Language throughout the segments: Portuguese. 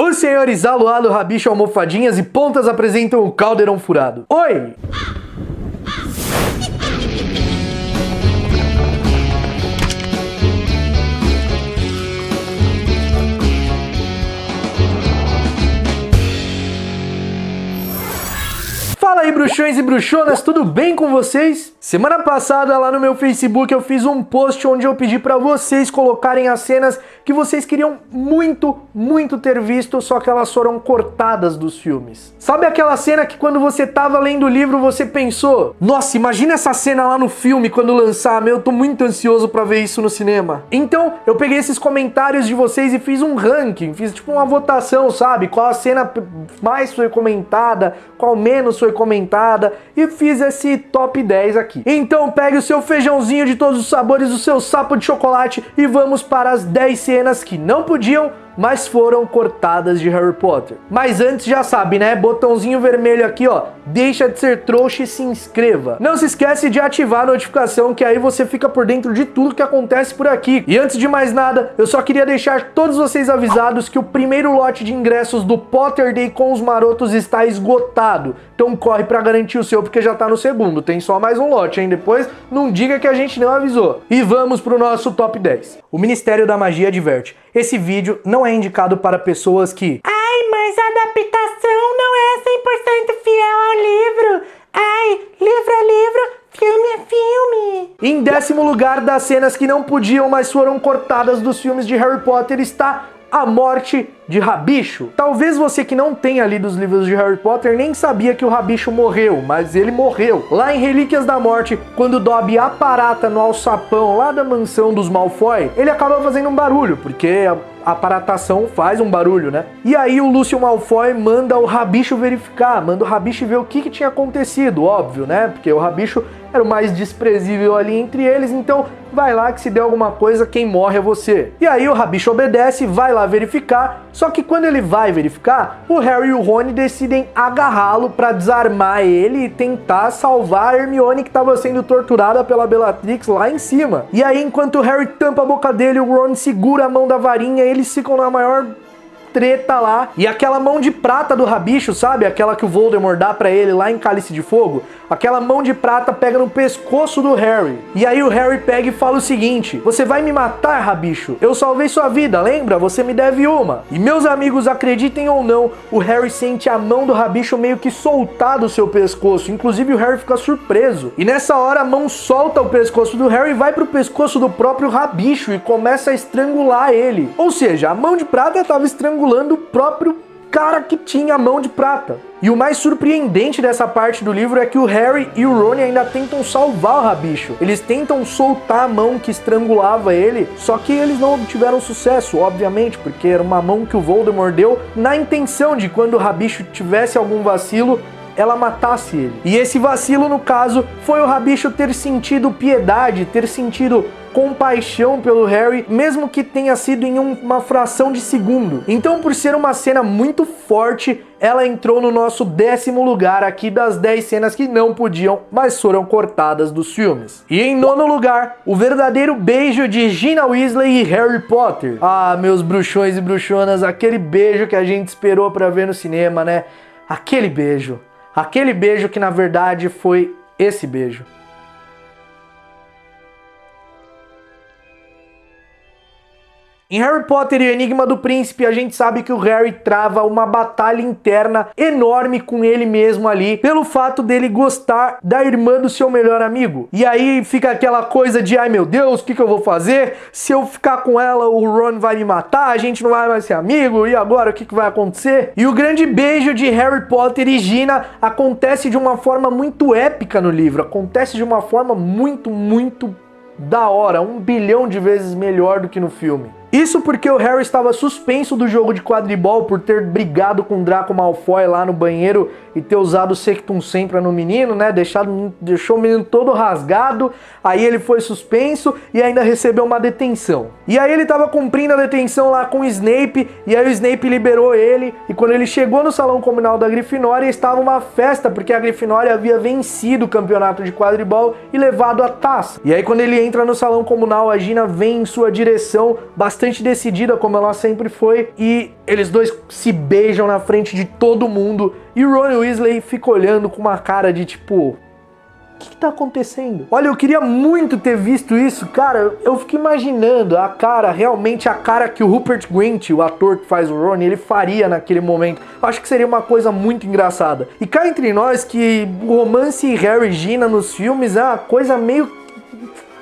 Os senhores Aluado, Rabicho, Almofadinhas e Pontas apresentam o Caldeirão Furado. Oi! Fala aí, bruxões e bruxonas, tudo bem com vocês? Semana passada lá no meu Facebook eu fiz um post onde eu pedi pra vocês colocarem as cenas que vocês queriam muito ter visto, só que elas foram cortadas dos filmes. Sabe aquela cena que quando você tava lendo o livro você pensou: nossa, imagina essa cena lá no filme quando lançar, eu tô muito ansioso pra ver isso no cinema. Então eu peguei esses comentários de vocês e fiz um ranking, fiz tipo uma votação, sabe? Qual a cena mais foi comentada, qual menos foi comentada, e fiz esse top 10 aqui. Então pegue o seu feijãozinho de todos os sabores, o seu sapo de chocolate e vamos para as 10 cenas que não podiam, mas foram cortadas de Harry Potter. Mas antes, já sabe, né? Botãozinho vermelho aqui, ó. Deixa de ser trouxa e se inscreva. Não se esquece de ativar a notificação, que aí você fica por dentro de tudo que acontece por aqui. E antes de mais nada, eu só queria deixar todos vocês avisados que o primeiro lote de ingressos do Potter Day com os Marotos está esgotado. Então corre pra garantir o seu, porque já tá no segundo. Tem só mais um lote, hein? Depois não diga que a gente não avisou. E vamos pro nosso top 10. O Ministério da Magia adverte: esse vídeo não é indicado para pessoas que... Ai, mas a adaptação não é 100% fiel ao livro. Ai, livro é livro, filme é filme. Em 10º lugar das cenas que não podiam, mas foram cortadas dos filmes de Harry Potter está a morte de Rabicho. Talvez você que não tenha lido os livros de Harry Potter nem sabia que o Rabicho morreu, mas ele morreu. Lá em Relíquias da Morte, quando Dobby aparata no alçapão lá da mansão dos Malfoy, ele acaba fazendo um barulho, porque a aparatação faz um barulho, né? E aí o Lúcio Malfoy manda o Rabicho verificar, manda o Rabicho ver o que tinha acontecido, óbvio, né? Porque o Rabicho era o mais desprezível ali entre eles, então vai lá que se der alguma coisa, quem morre é você. E aí o Rabicho obedece, vai lá verificar, só que quando ele vai verificar, o Harry e o Rony decidem agarrá-lo pra desarmar ele e tentar salvar a Hermione, que estava sendo torturada pela Bellatrix lá em cima. E aí, enquanto o Harry tampa a boca dele, o Ron segura a mão da varinha, eles ficam na maior treta lá. E aquela mão de prata do Rabicho, sabe? Aquela que o Voldemort dá pra ele lá em Cálice de Fogo. Aquela mão de prata pega no pescoço do Harry. E aí o Harry pega e fala o seguinte: você vai me matar, Rabicho? Eu salvei sua vida, lembra? Você me deve uma. E meus amigos, acreditem ou não, o Harry sente a mão do Rabicho meio que soltar do seu pescoço. Inclusive o Harry fica surpreso. E nessa hora a mão solta o pescoço do Harry e vai pro pescoço do próprio Rabicho e começa a estrangular ele. Ou seja, a mão de prata estava estrangulando o próprio cara que tinha a mão de prata. E o mais surpreendente dessa parte do livro é que o Harry e o Ron ainda tentam salvar o Rabicho. Eles tentam soltar a mão que estrangulava ele, só que eles não obtiveram sucesso, obviamente, porque era uma mão que o Voldemort deu na intenção de, quando o Rabicho tivesse algum vacilo, ela matasse ele. E esse vacilo, no caso, foi o Rabicho ter sentido piedade, ter sentido compaixão pelo Harry, mesmo que tenha sido em uma fração de segundo. Então, por ser uma cena muito forte, ela entrou no nosso 10º lugar aqui das 10 cenas que não podiam, mas foram cortadas dos filmes. E em 9º lugar, o verdadeiro beijo de Gina Weasley e Harry Potter. Ah, meus bruxões e bruxonas, aquele beijo que a gente esperou pra ver no cinema, né? Aquele beijo que na verdade foi esse beijo. Em Harry Potter e o Enigma do Príncipe, a gente sabe que o Harry trava uma batalha interna enorme com ele mesmo ali, pelo fato dele gostar da irmã do seu melhor amigo. E aí fica aquela coisa de: ai meu Deus, o que eu vou fazer? Se eu ficar com ela, o Ron vai me matar, a gente não vai mais ser amigo, e agora o que vai acontecer? E o grande beijo de Harry Potter e Gina acontece de uma forma muito épica no livro, acontece de uma forma muito da hora, 1 bilhão de vezes melhor do que no filme. Isso porque o Harry estava suspenso do jogo de quadribol por ter brigado com Draco Malfoy lá no banheiro e ter usado o Sectum Sempra no menino, né? Deixou o menino todo rasgado, aí ele foi suspenso e ainda recebeu uma detenção. E aí ele estava cumprindo a detenção lá com o Snape, e aí o Snape liberou ele, e quando ele chegou no salão comunal da Grifinória, estava uma festa, porque a Grifinória havia vencido o campeonato de quadribol e levado a taça. E aí quando ele entra no salão comunal, a Gina vem em sua direção, bastante bastante decidida, como ela sempre foi, e eles dois se beijam na frente de todo mundo, e o Ron Weasley fica olhando com uma cara de tipo... O que tá acontecendo? Olha, eu queria muito ter visto isso, cara. Eu fico imaginando a cara, realmente a cara que o Rupert Grint, o ator que faz o Ron, ele faria naquele momento. Eu acho que seria uma coisa muito engraçada. E cá entre nós que o romance Harry e Gina nos filmes é uma coisa meio...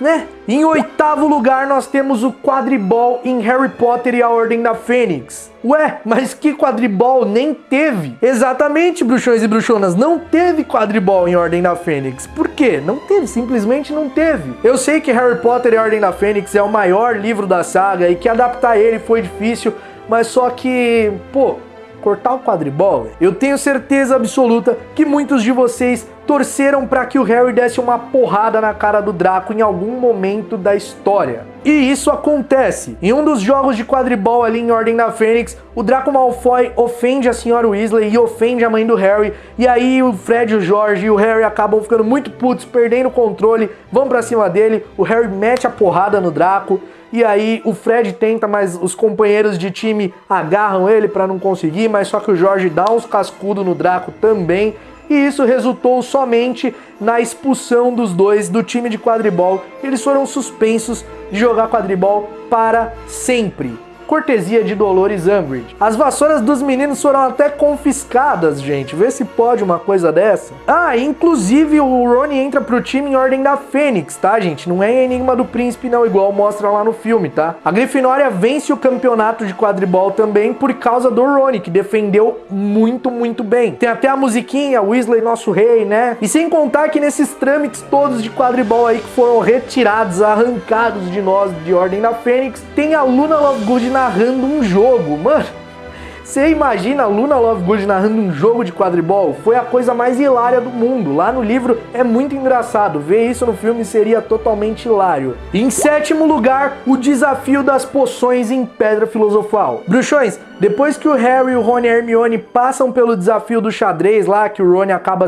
né? Em 8º lugar nós temos o quadribol em Harry Potter e a Ordem da Fênix. Ué, mas que quadribol? Nem teve. Exatamente, bruxões e bruxonas, não teve quadribol em Ordem da Fênix. Por quê? Não teve, simplesmente não teve. Eu sei que Harry Potter e a Ordem da Fênix é o maior livro da saga e que adaptar ele foi difícil, mas só que, pô, cortar o quadribol, eu tenho certeza absoluta que muitos de vocês torceram para que o Harry desse uma porrada na cara do Draco em algum momento da história. E isso acontece. Em um dos jogos de quadribol ali em Ordem da Fênix, o Draco Malfoy ofende a Senhora Weasley e ofende a mãe do Harry, e aí o Fred, o George e o Harry acabam ficando muito putos, perdendo o controle, vão pra cima dele, o Harry mete a porrada no Draco, e aí o Fred tenta, mas os companheiros de time agarram ele pra não conseguir, mas só que o George dá uns cascudos no Draco também, e isso resultou somente na expulsão dos dois do time de quadribol. Eles foram suspensos de jogar quadribol para sempre. Cortesia de Dolores Umbridge. As vassouras dos meninos foram até confiscadas, gente. Vê se pode uma coisa dessa. Ah, inclusive o Rony entra pro time em Ordem da Fênix, tá, gente? Não é Enigma do Príncipe não, igual mostra lá no filme, tá? A Grifinória vence o campeonato de quadribol também por causa do Rony, que defendeu muito, muito bem. Tem até a musiquinha, Weasley, nosso rei, né? E sem contar que nesses trâmites todos de quadribol aí que foram retirados, arrancados de nós de Ordem da Fênix, tem a Luna Lovegood narrando um jogo, mano. Você imagina a Luna Lovegood narrando um jogo de quadribol? Foi a coisa mais hilária do mundo. Lá no livro é muito engraçado. Ver isso no filme seria totalmente hilário. E em 7º lugar, o desafio das poções em Pedra Filosofal. Bruxões, depois que o Harry, o Rony e a Hermione passam pelo desafio do xadrez lá, que o Rony acaba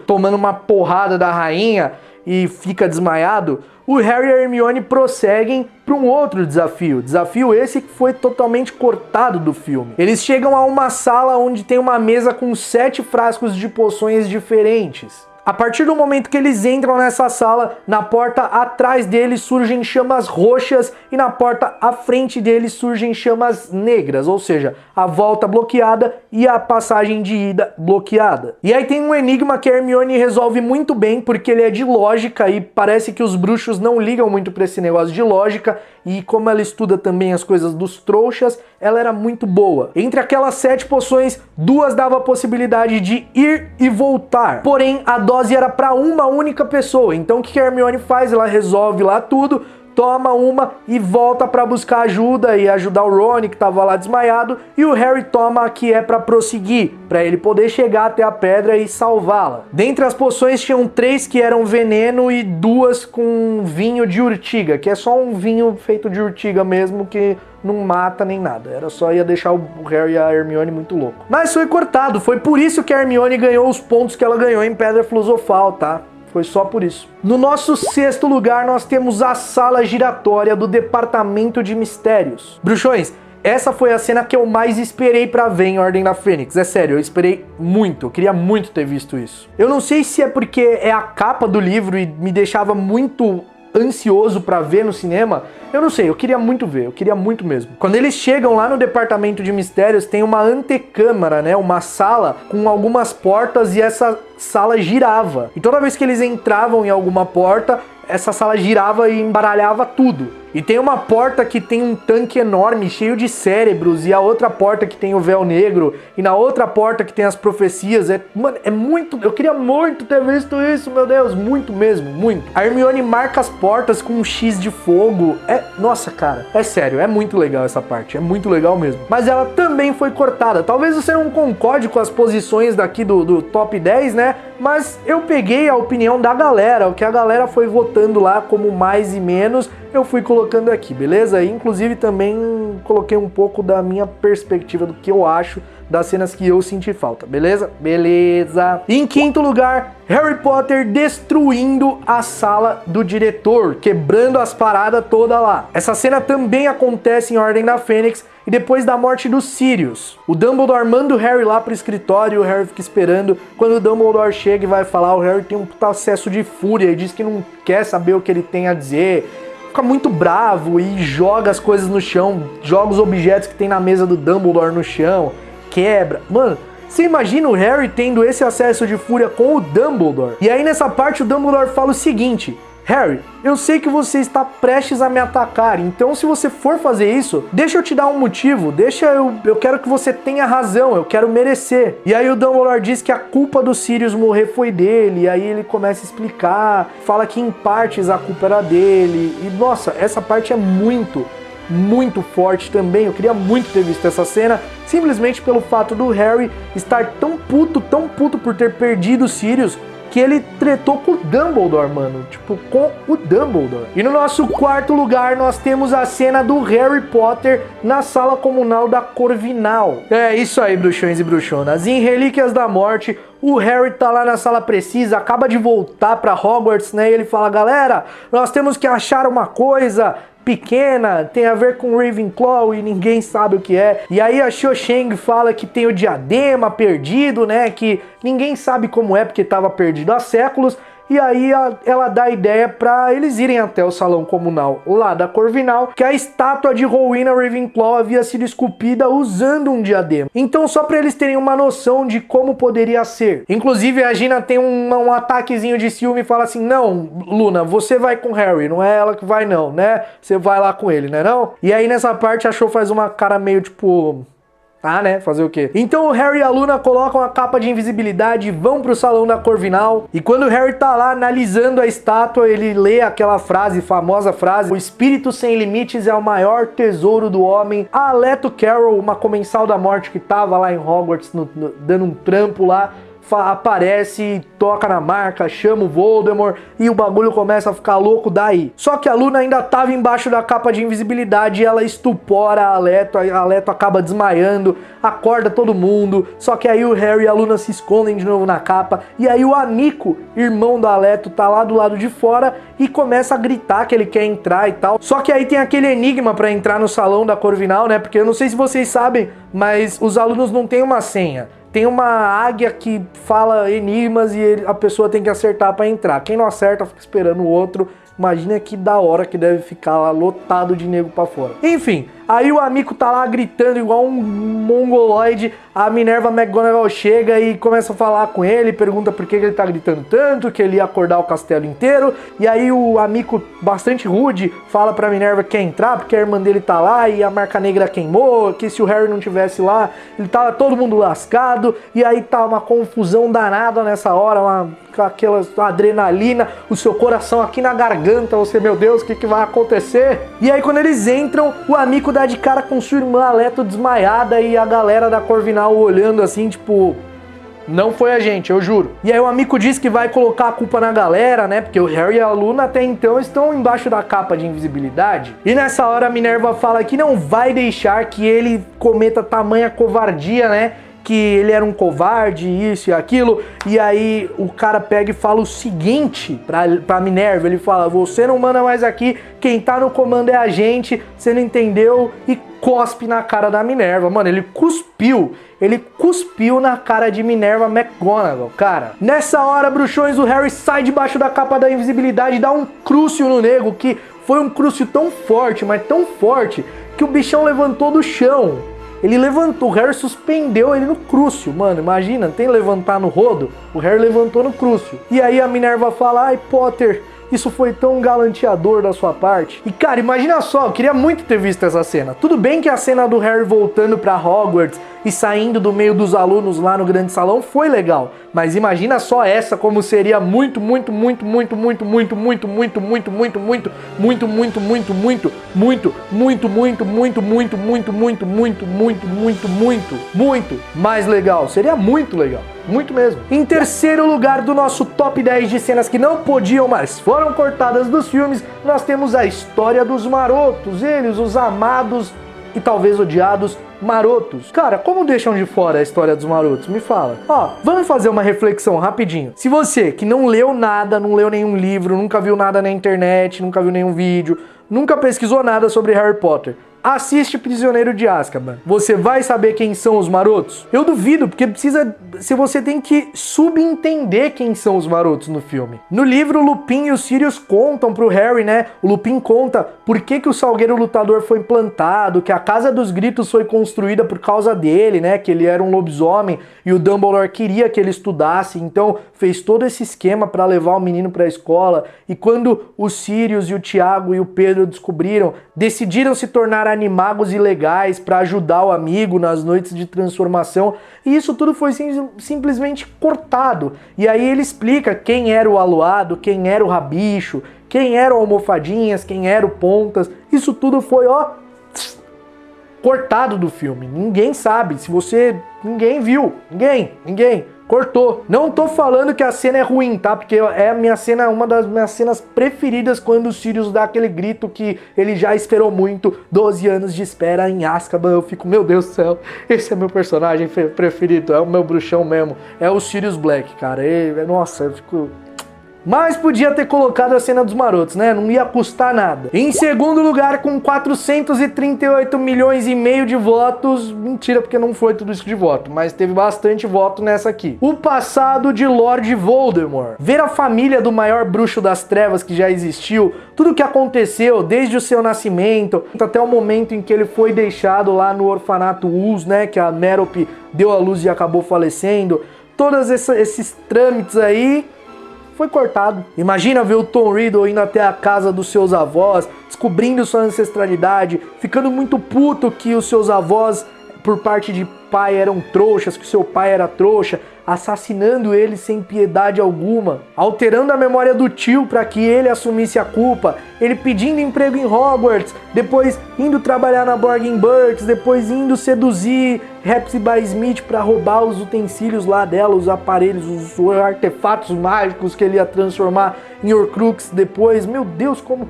tomando uma porrada da rainha e fica desmaiado, o Harry e a Hermione prosseguem para um outro desafio. Desafio esse que foi totalmente cortado do filme. Eles chegam a uma sala onde tem uma mesa com 7 frascos de poções diferentes. A partir do momento que eles entram nessa sala, na porta atrás deles surgem chamas roxas e na porta à frente deles surgem chamas negras, ou seja, a volta bloqueada e a passagem de ida bloqueada. E aí tem um enigma que a Hermione resolve muito bem, porque ele é de lógica e parece que os bruxos não ligam muito para esse negócio de lógica, e como ela estuda também as coisas dos trouxas, ela era muito boa. Entre aquelas 7 poções, 2 dava a possibilidade de ir e voltar, porém a dose era para uma única pessoa. Então o que a Hermione faz? Ela resolve lá tudo, toma uma e volta para buscar ajuda e ajudar o Rony, que tava lá desmaiado, e o Harry toma a que é para prosseguir, para ele poder chegar até a pedra e salvá-la. Dentre as poções tinham 3 que eram veneno e 2 com vinho de urtiga, que é só um vinho feito de urtiga mesmo, que não mata nem nada. Era só ia deixar o Harry e a Hermione muito louco. Mas foi cortado, foi por isso que a Hermione ganhou os pontos que ela ganhou em Pedra Filosofal, tá? Foi só por isso. No nosso 6º lugar, nós temos a sala giratória do Departamento de Mistérios. Bruxões, essa foi a cena que eu mais esperei pra ver em Ordem da Fênix. É sério, eu esperei muito. Eu queria muito ter visto isso. Eu não sei se é porque é a capa do livro e me deixava muito ansioso pra ver no cinema. Eu não sei, eu queria muito ver, eu queria muito mesmo. Quando eles chegam lá no Departamento de Mistérios, tem uma antecâmara, né? Uma sala com algumas portas e essa sala girava. E toda vez que eles entravam em alguma porta, essa sala girava e embaralhava tudo. E tem uma porta que tem um tanque enorme, cheio de cérebros, e a outra porta que tem o véu negro, e na outra porta que tem as profecias. Mano, é muito... Eu queria muito ter visto isso, meu Deus, muito mesmo, muito. A Hermione marca as portas com um X de fogo. Nossa, cara, é sério, é muito legal essa parte, é muito legal mesmo. Mas ela também foi cortada. Talvez você não concorde com as posições daqui do top 10, né? Mas eu peguei a opinião da galera, o que a galera foi votando lá como mais e menos, eu fui colocando aqui, beleza? E, inclusive também coloquei um pouco da minha perspectiva do que eu acho das cenas que eu senti falta, beleza? Beleza. E em quinto lugar, Harry Potter destruindo a sala do diretor, quebrando as paradas toda lá. Essa cena também acontece em Ordem da Fênix e depois da morte do Sirius. O Dumbledore manda o Harry lá pro escritório e o Harry fica esperando. Quando o Dumbledore chega e vai falar, o Harry tem um puta acesso de fúria e diz que não quer saber o que ele tem a dizer. Fica muito bravo e joga as coisas no chão, joga os objetos que tem na mesa do Dumbledore no chão, quebra. Mano, você imagina o Harry tendo esse acesso de fúria com o Dumbledore? E aí nessa parte o Dumbledore fala o seguinte: Harry, eu sei que você está prestes a me atacar, então se você for fazer isso, deixa eu te dar um motivo, eu quero que você tenha razão, eu quero merecer. E aí o Dumbledore diz que a culpa do Sirius morrer foi dele, e aí ele começa a explicar, fala que em partes a culpa era dele, e nossa, essa parte é muito forte também. Eu queria muito ter visto essa cena, simplesmente pelo fato do Harry estar tão puto por ter perdido o Sirius, que ele tretou com o Dumbledore, mano. Tipo, com o Dumbledore. E no nosso quarto lugar, nós temos a cena do Harry Potter na sala comunal da Corvinal. É isso aí, bruxões e bruxonas. Em Relíquias da Morte, o Harry tá lá na sala precisa, acaba de voltar pra Hogwarts, né? E ele fala, galera, nós temos que achar uma coisa pequena, tem a ver com Ravenclaw e ninguém sabe o que é. E aí a Cho Chang fala que tem o diadema perdido, né, que ninguém sabe como é porque estava perdido há séculos. E aí ela dá a ideia para eles irem até o salão comunal lá da Corvinal, que a estátua de Rowena Ravenclaw havia sido esculpida usando um diadema. Então só para eles terem uma noção de como poderia ser. Inclusive a Gina tem um ataquezinho de ciúme e fala assim, não, Luna, você vai com Harry, não é ela que vai não, né? Você vai lá com ele, né não? E aí nessa parte a Cho faz uma cara meio tipo... Ah, né? Fazer o quê? Então o Harry e a Luna colocam a capa de invisibilidade e vão pro salão da Corvinal. E quando o Harry tá lá analisando a estátua, ele lê aquela frase, famosa frase: o espírito sem limites é o maior tesouro do homem. A Leto Carroll, uma comensal da morte que tava lá em Hogwarts, dando um trampo lá, aparece, toca na marca, chama o Voldemort e o bagulho começa a ficar louco daí. Só que a Luna ainda tava embaixo da capa de invisibilidade e ela estupora a Leto acaba desmaiando, acorda todo mundo, só que aí o Harry e a Luna se escondem de novo na capa e aí o Amico, irmão da Leto, tá lá do lado de fora e começa a gritar que ele quer entrar e tal. Só que aí tem aquele enigma pra entrar no salão da Corvinal, né, porque eu não sei se vocês sabem, mas os alunos não têm uma senha. Tem uma águia que fala enigmas e a pessoa tem que acertar para entrar. Quem não acerta fica esperando o outro. Imagina que da hora que deve ficar lá lotado de nego pra fora. Enfim, aí o Amico tá lá gritando igual um mongoloide. A Minerva McGonagall chega e começa a falar com ele, pergunta por que ele tá gritando tanto, que ele ia acordar o castelo inteiro. E aí o Amico, bastante rude, fala pra Minerva que quer entrar porque a irmã dele tá lá e a marca negra queimou, que se o Harry não tivesse lá, ele tava todo mundo lascado. E aí tá uma confusão danada nessa hora, aquela adrenalina, o seu coração aqui na garganta, você, meu Deus, o que vai acontecer? E aí quando eles entram, o Amico dá de cara com sua irmã Leto desmaiada e a galera da Corvinal olhando assim, tipo, não foi a gente, eu juro. E aí o Amico diz que vai colocar a culpa na galera, né, porque o Harry e a Luna até então estão embaixo da capa de invisibilidade. E nessa hora a Minerva fala que não vai deixar que ele cometa tamanha covardia, né, que ele era um covarde, isso e aquilo, e aí o cara pega e fala o seguinte pra Minerva, ele fala, você não manda mais aqui, quem tá no comando é a gente, você não entendeu? E cospe na cara da Minerva, mano, ele cuspiu na cara de Minerva McGonagall, cara. Nessa hora, bruxões, o Harry sai debaixo da capa da invisibilidade e dá um crucio no nego, que foi um crucio tão forte, mas tão forte, que o bichão levantou do chão. Ele levantou, o Harry suspendeu ele no crucio, mano, imagina, tem levantar no rodo? O Harry levantou no crucio. E aí a Minerva fala, ai Potter, isso foi tão galanteador da sua parte. E cara, imagina só, eu queria muito ter visto essa cena. Tudo bem que a cena do Harry voltando pra Hogwarts e saindo do meio dos alunos lá no grande salão foi legal. Mas imagina só essa, como seria muito, mais legal. Seria muito legal. Muito mesmo. Em terceiro lugar do nosso top 10 de cenas que não podiam, mas foram cortadas dos filmes, nós temos a história dos marotos, eles, os amados e talvez odiados marotos. Cara, como deixam de fora a história dos marotos? Me fala. Ó, vamos fazer uma reflexão rapidinho. Se você que não leu nada, não leu nenhum livro, nunca viu nada na internet, nunca viu nenhum vídeo, nunca pesquisou nada sobre Harry Potter, assiste Prisioneiro de Azkaban. Você vai saber quem são os marotos? Eu duvido, porque se você tem que subentender quem são os marotos no filme. No livro, o Lupin e o Sirius contam pro Harry, né? O Lupin conta por que o Salgueiro Lutador foi implantado, que a Casa dos Gritos foi construída por causa dele, né? Que ele era um lobisomem e o Dumbledore queria que ele estudasse, então fez todo esse esquema para levar o menino para a escola. E quando o Sirius e o Tiago e o Pedro descobriram, decidiram se tornar animagos ilegais para ajudar o amigo nas noites de transformação, e isso tudo foi simplesmente cortado. E aí ele explica quem era o Aluado, quem era o Rabicho, quem era o Almofadinhas, quem era o Pontas. Isso tudo foi, ó, cortado do filme. Ninguém sabe. Ninguém viu. Ninguém. Cortou. Não tô falando que a cena é ruim, tá? Porque é a minha cena, uma das minhas cenas preferidas, quando o Sirius dá aquele grito que ele já esperou muito, 12 anos de espera em Azkaban. Eu fico, meu Deus do céu, esse é meu personagem preferido, é o meu bruxão mesmo. É o Sirius Black, cara. Nossa, eu fico... Mas podia ter colocado a cena dos marotos, né? Não ia custar nada. Em segundo lugar, com 438 milhões e meio de votos, mentira, porque não foi tudo isso de voto, mas teve bastante voto nessa aqui. O passado de Lord Voldemort. Ver a família do maior bruxo das trevas que já existiu, tudo o que aconteceu desde o seu nascimento até o momento em que ele foi deixado lá no orfanato Uz, né? Que a Merope deu à luz e acabou falecendo. Todos esses trâmites aí... foi cortado. Imagina ver o Tom Riddle indo até a casa dos seus avós, descobrindo sua ancestralidade, ficando muito puto que os seus avós, por parte de pai, eram trouxas, que seu pai era trouxa, assassinando ele sem piedade alguma, alterando a memória do tio para que ele assumisse a culpa, ele pedindo emprego em Hogwarts, depois indo trabalhar na Borgin Burkes, depois indo seduzir Hepzibah Smith para roubar os utensílios lá dela, os aparelhos, os artefatos mágicos que ele ia transformar em Horcrux depois. Meu Deus, como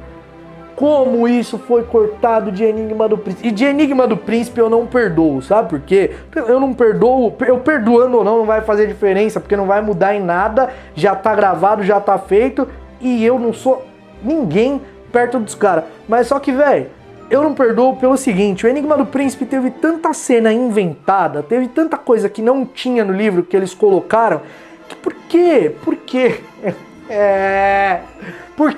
isso foi cortado de Enigma do Príncipe. E de Enigma do Príncipe eu não perdoo, sabe por quê? Eu não perdoo, eu perdoando ou não vai fazer diferença, porque não vai mudar em nada, já tá gravado, já tá feito, e eu não sou ninguém perto dos caras. Mas só que, velho, eu não perdoo pelo seguinte: o Enigma do Príncipe teve tanta cena inventada, teve tanta coisa que não tinha no livro que eles colocaram, que por quê? Por quê? Por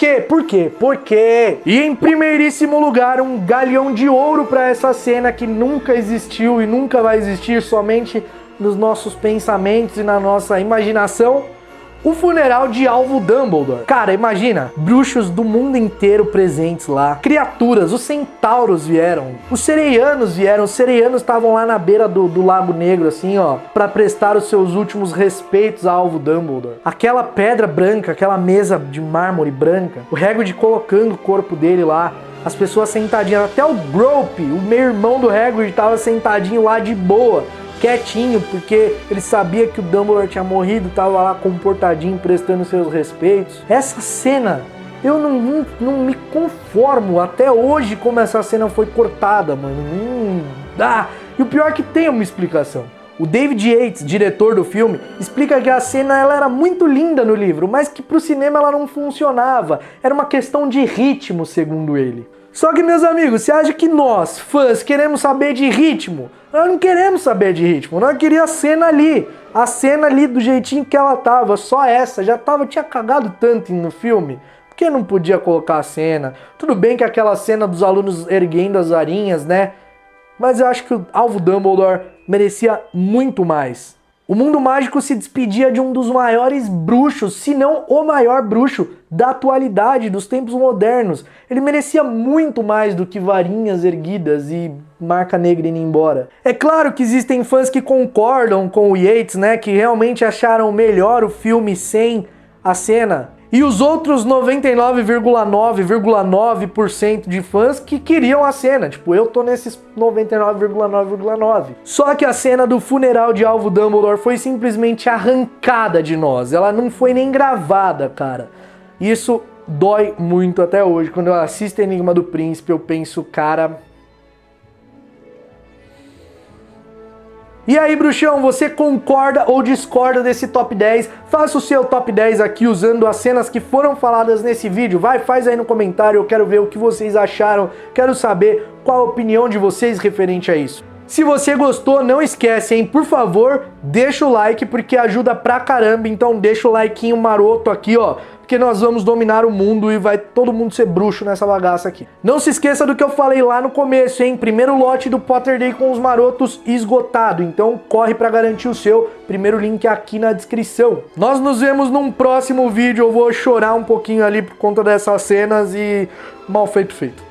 quê? E em primeiríssimo lugar, um galeão de ouro para essa cena que nunca existiu e nunca vai existir, somente nos nossos pensamentos e na nossa imaginação. O funeral de Alvo Dumbledore. Cara, imagina, bruxos do mundo inteiro presentes lá, criaturas, os centauros vieram, os sereianos vieram, os sereianos estavam lá na beira do Lago Negro, assim, ó, pra prestar os seus últimos respeitos a Alvo Dumbledore. Aquela pedra branca, aquela mesa de mármore branca, o Hagrid colocando o corpo dele lá, as pessoas sentadinhas, até o Grope, o meio-irmão do Hagrid, tava sentadinho lá de boa, quietinho, porque ele sabia que o Dumbledore tinha morrido, tava lá comportadinho, prestando seus respeitos. Essa cena, eu não me conformo até hoje como essa cena foi cortada, mano. E o pior é que tem uma explicação. O David Yates, diretor do filme, explica que a cena ela era muito linda no livro, mas que pro cinema ela não funcionava. Era uma questão de ritmo, segundo ele. Só que, meus amigos, você acha que nós, fãs, queremos saber de ritmo? Nós não queremos saber de ritmo, nós queríamos a cena ali do jeitinho que ela tava, só essa, tinha cagado tanto no filme, por que não podia colocar a cena? Tudo bem que aquela cena dos alunos erguendo as varinhas, né? Mas eu acho que o Alvo Dumbledore merecia muito mais. O mundo mágico se despedia de um dos maiores bruxos, se não o maior bruxo da atualidade, dos tempos modernos. Ele merecia muito mais do que varinhas erguidas e marca negra indo embora. É claro que existem fãs que concordam com o Yates, né, que realmente acharam melhor o filme sem a cena. E os outros 99,9% de fãs que queriam a cena. Tipo, eu tô nesses 99,9,9. Só que a cena do funeral de Alvo Dumbledore foi simplesmente arrancada de nós. Ela não foi nem gravada, cara. Isso dói muito até hoje. Quando eu assisto Enigma do Príncipe, eu penso, cara... E aí, bruxão, você concorda ou discorda desse top 10? Faça o seu top 10 aqui usando as cenas que foram faladas nesse vídeo. Vai, faz aí no comentário, eu quero ver o que vocês acharam, quero saber qual a opinião de vocês referente a isso. Se você gostou, não esquece, hein? Por favor, deixa o like, porque ajuda pra caramba. Então deixa o likeinho maroto aqui, ó, porque nós vamos dominar o mundo e vai todo mundo ser bruxo nessa bagaça aqui. Não se esqueça do que eu falei lá no começo, hein? Primeiro lote do Potter Day com os marotos esgotado. Então corre pra garantir o seu. Primeiro link aqui na descrição. Nós nos vemos num próximo vídeo. Eu vou chorar um pouquinho ali por conta dessas cenas e mal feito feito.